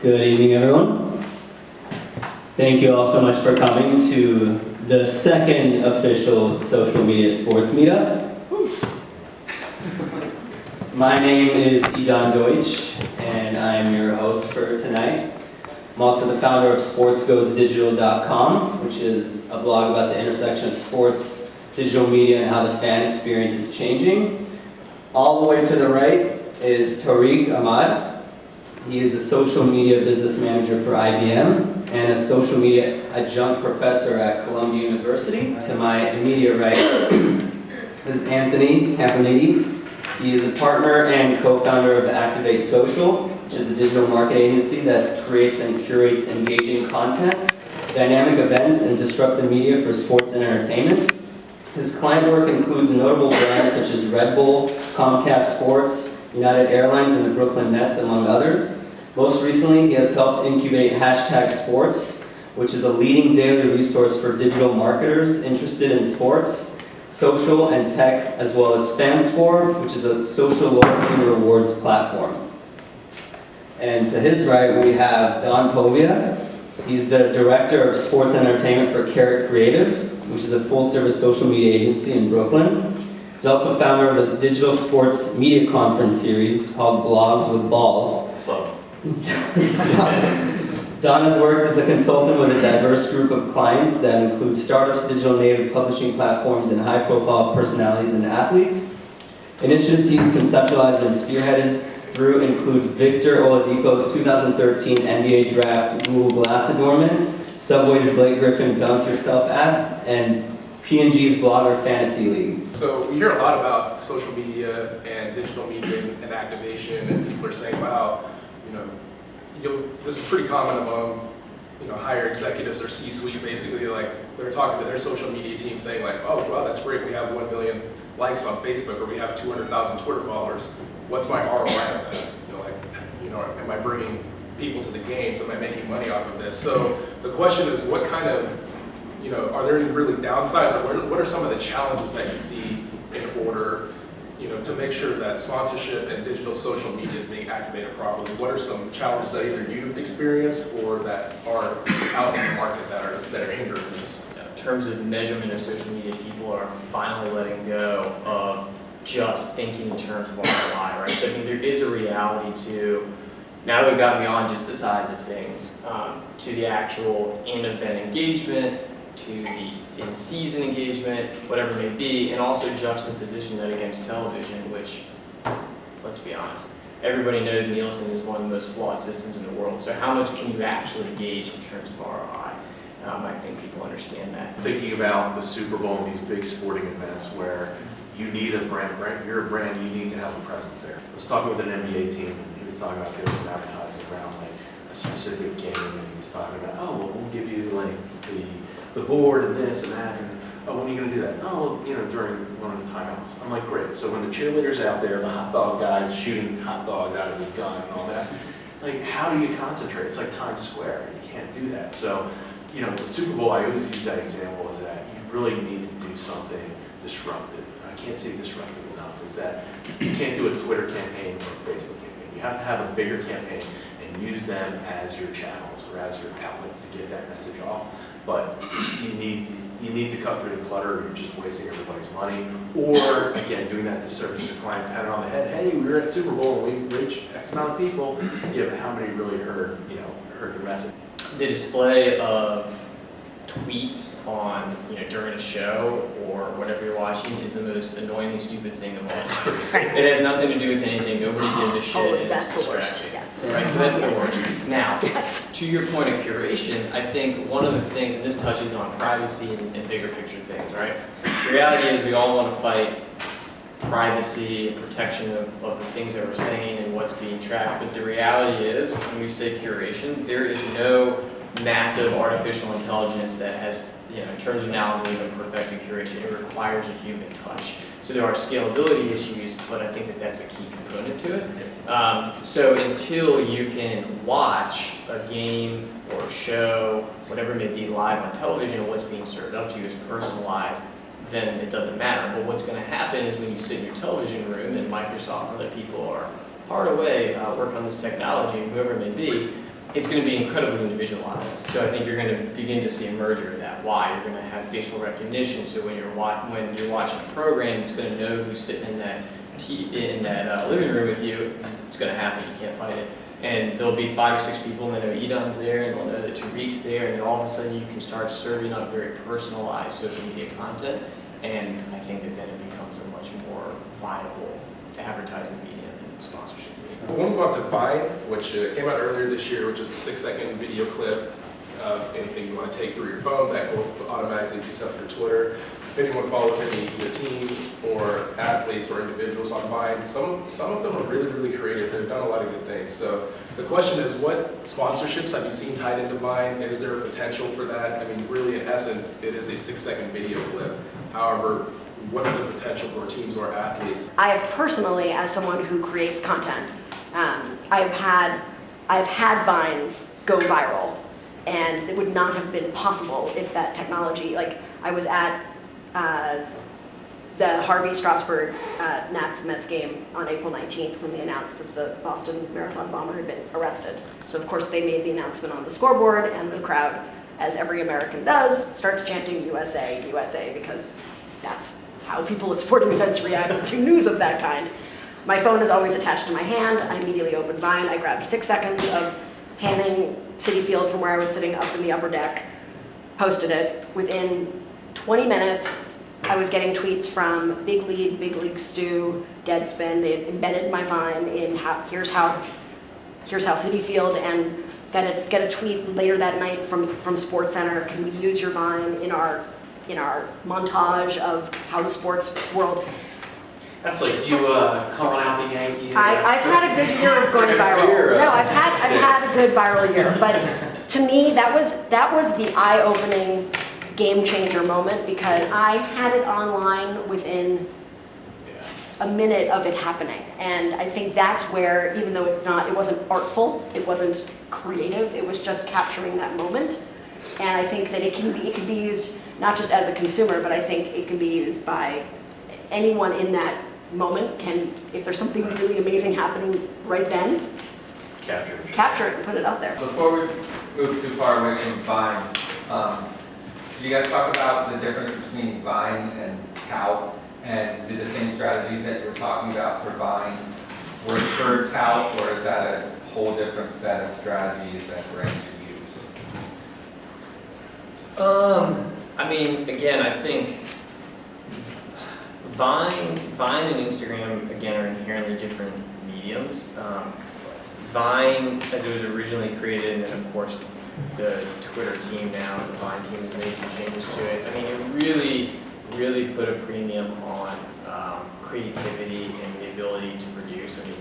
Good evening, everyone. Thank you all so much for coming to the second official social media sports meetup. My name is Idan Deutsch, and I'm your host for tonight. I'm also the founder of sportsgoesdigital.com, which is a blog about the intersection of sports, digital media, and how the fan experience is changing. All the way to the right is Tariq Ahmad. He is a social media business manager for IBM and a social media adjunct professor at Columbia University. To my immediate right is Anthony Campaniti. He is a partner and co-founder of Activate Social, which is a digital marketing agency that creates and curates engaging content, dynamic events, and disruptive media for sports and entertainment. His client work includes notable brands such as Red Bull, Comcast Sports, United Airlines, and the Brooklyn Nets, among others. Most recently, he has helped incubate #Sports, which is a leading daily resource for digital marketers interested in sports, social, and tech, as well as FanScore, which is a social loyalty and rewards platform. And to his right, we have Don Povia. He's the director of sports and entertainment for Carrot Creative, which is a full-service social media agency in Brooklyn. He's also founder of the digital sports media conference series called Blogs with Balls. So. Don has worked as a consultant with a diverse group of clients that include startups, digital native publishing platforms, and high-profile personalities and athletes. Initiatives he's conceptualized and spearheaded through include Victor Oladipo's 2013 NBA Draft Google Glass Adornment, Subway's Blake Griffin Dunk Yourself app, and P&G's Blogger Fantasy League. So we hear a lot about social media and digital media and activation, and people are saying, wow, this is pretty common among higher executives or C-suite, basically, like they're talking to their social media team saying like, oh wow, that's great, we have 1 million likes on Facebook, or we have 200,000 Twitter followers. What's my ROI on that? Am I bringing people to the games? Am I making money off of this? So the question is, what kind of, are there any really downsides, or what are some of the challenges that you see in order, to make sure that sponsorship and digital social media is being activated properly? What are some challenges that either you've experienced or that are out in the market that are hindering this? In terms of measurement of social media, people are finally letting go of just thinking in terms of ROI, right? I mean, there is a reality to, now that we've gotten beyond just the size of things, to the actual in-event engagement, to the in-season engagement, whatever it may be, and also juxtaposition that against television, which, let's be honest, everybody knows Nielsen is one of the most flawed systems in the world. So how much can you actually gauge in terms of ROI? I think people understand that. Thinking about the Super Bowl and these big sporting events where you need a brand, you're a brand, you need to have a presence there. I was talking with an NBA team, and he was talking about doing some advertising around like a specific game, and he was talking about, oh, well, we'll give you like the board and this and that, and oh, when are you going to do that? Oh, during one of the timeouts. I'm like, great. So when the cheerleaders out there, the hot dog guys shooting hot dogs out of his gun and all that, like, how do you concentrate? It's like Times Square. You can't do that. So, the Super Bowl, I always use that example, is that you really need to do something disruptive. I can't say disruptive enough, is that you can't do a Twitter campaign or a Facebook campaign. You have to have a bigger campaign and use them as your channels or as your outlets to get that message off. But you need to cut through the clutter, or you're just wasting everybody's money. Or, again, doing that disservice to the client, pat it on the head, hey, we were at Super Bowl and we reached X amount of people. Yeah, but how many really heard your message? The display of tweets on, during a show or whatever you're watching is the most annoyingly stupid thing of all time. It has nothing to do with anything. Nobody gives a shit, and it's distracting. Yes. Right, so that's the worst. Now, to your point of curation, I think one of the things, and this touches on privacy and bigger picture things, right? The reality is we all want to fight privacy and protection of the things that we're saying and what's being tracked, but the reality is, when we say curation, there is no massive artificial intelligence that has, in terms of now even perfected curation, it requires a human touch. So there are scalability issues, but I think that that's a key component to it. So until you can watch a game or a show, whatever it may be, live on television, and what's being served up to you is personalized, then it doesn't matter. But what's going to happen is when you sit in your television room and Microsoft and other people are hard away working on this technology, and whoever it may be, it's going to be incredibly individualized. So I think you're going to begin to see a merger of that. Why? You're going to have facial recognition. So when you're watching a program, it's going to know who's sitting in that living room with you. It's going to happen. You can't fight it. And there'll be 5 or 6 people, and they know Edon's there, and they'll know that Tariq's there, and then all of a sudden you can start serving up very personalized social media content. And I think that then it becomes a much more viable advertising medium and sponsorship. We're going to go on to Vine, which came out earlier this year, which is a 6-second video clip of anything you want to take through your phone that will automatically be sent through Twitter. If anyone follows any either teams or athletes or individuals on Vine, some of them are really, really creative. They've done a lot of good things. So the question is, what sponsorships have you seen tied into Vine? Is there a potential for that? I mean, really, in essence, it is a 6-second video clip. However, what is the potential for teams or athletes? I have personally, as someone who creates content, I've had Vines go viral, and it would not have been possible if that technology, like I was at the Harvey Strasburg Nats-Mets game on April 19th when they announced that the Boston Marathon bomber had been arrested. So of course they made the announcement on the scoreboard, and the crowd, as every American does, starts chanting USA, USA, because that's how people at sporting events react to news of that kind. My phone is always attached to my hand. I immediately opened Vine. I grabbed 6 seconds of panning Citi Field from where I was sitting up in the upper deck, posted it. Within 20 minutes, I was getting tweets from Big League Stew, Deadspin. They had embedded my Vine in here's how Citi Field, and get a tweet later that night from SportsCenter. Can we use your Vine in our montage of how the sports world? That's like you calling out the Yankees. I've had a good year of going viral. No, I've had a good viral year. But to me, that was the eye-opening, game-changer moment, because I had it online within a minute of it happening. And I think that's where, even though it wasn't artful, it wasn't creative, it was just capturing that moment. And I think that it can be used not just as a consumer, but I think it can be used by anyone in that moment. If there's something really amazing happening right then, capture it and put it out there. Before we move too far away from Vine, did you guys talk about the difference between Vine and Tout, and did the same strategies that you were talking about for Vine work for Tout, or is that a whole different set of strategies that brands should use? I mean, again, I think Vine and Instagram, again, are inherently different mediums. Vine, as it was originally created, and then of course the Twitter team now, the Vine team has made some changes to it. I mean, it really put a premium on creativity and the ability to produce. I mean,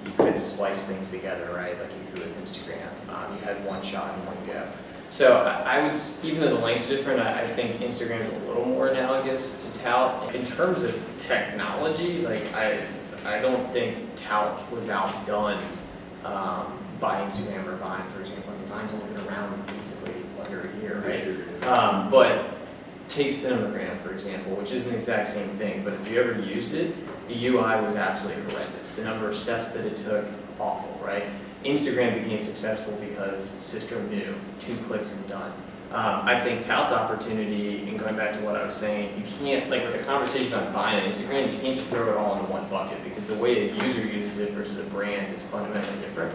you couldn't splice things together, right? Like you could with Instagram. You had one shot in one go. So I would, even though the lengths are different, I think Instagram is a little more analogous to Tout. In terms of technology, like I don't think Tout was outdone by Instagram or Vine, for example. I mean, Vine's only been around basically under a year, right? But take Cinemagram, for example, which is an exact same thing, but if you ever used it, the UI was absolutely horrendous. The number of steps that it took, awful, right? Instagram became successful because Systro knew 2 clicks and done. I think Tout's opportunity, and going back to what I was saying, you can't, like with a conversation on Vine and Instagram, you can't just throw it all into one bucket, because the way a user uses it versus a brand is fundamentally different.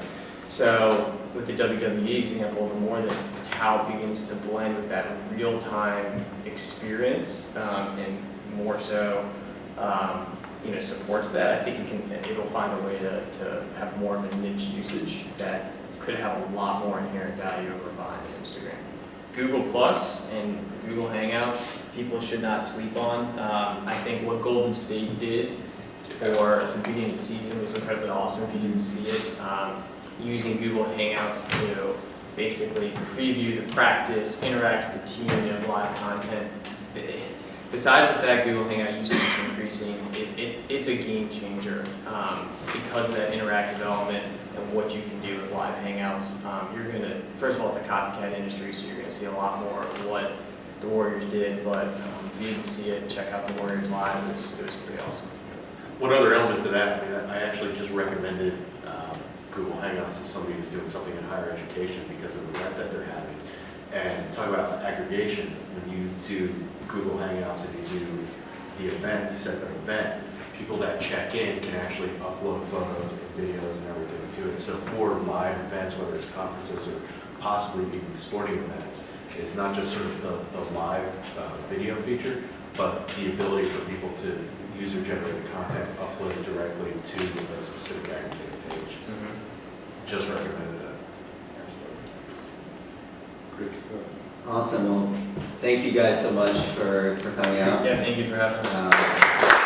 So with the WWE example, the more that Tout begins to blend with that real-time experience, and more so supports that, I think it'll find a way to have more of a niche usage that could have a lot more inherent value over Vine and Instagram. Google Plus and Google Hangouts, people should not sleep on. I think what Golden State did for us at the beginning of the season was incredibly awesome if you didn't see it. Using Google Hangouts to basically preview the practice, interact with the team, and live content. Besides the fact Google Hangout usage is increasing, it's a game changer because of that interactive element and what you can do with live Hangouts. You're going to, first of all, it's a copycat industry, so you're going to see a lot more of what the Warriors did, but if you didn't see it, check out the Warriors live. It was pretty awesome. One other element to that, I actually just recommended Google Hangouts if somebody was doing something in higher education because of the event that they're having. And talk about aggregation, when you do Google Hangouts and you do the event, you set up an event, people that check in can actually upload photos and videos and everything to it. So for live events, whether it's conferences or possibly even sporting events, it's not just sort of the live video feature, but the ability for people to user-generated content uploaded directly to a specific aggregated page. Just recommended that. Great stuff. Awesome. Well, thank you guys so much for coming out. Yeah, thank you for having us.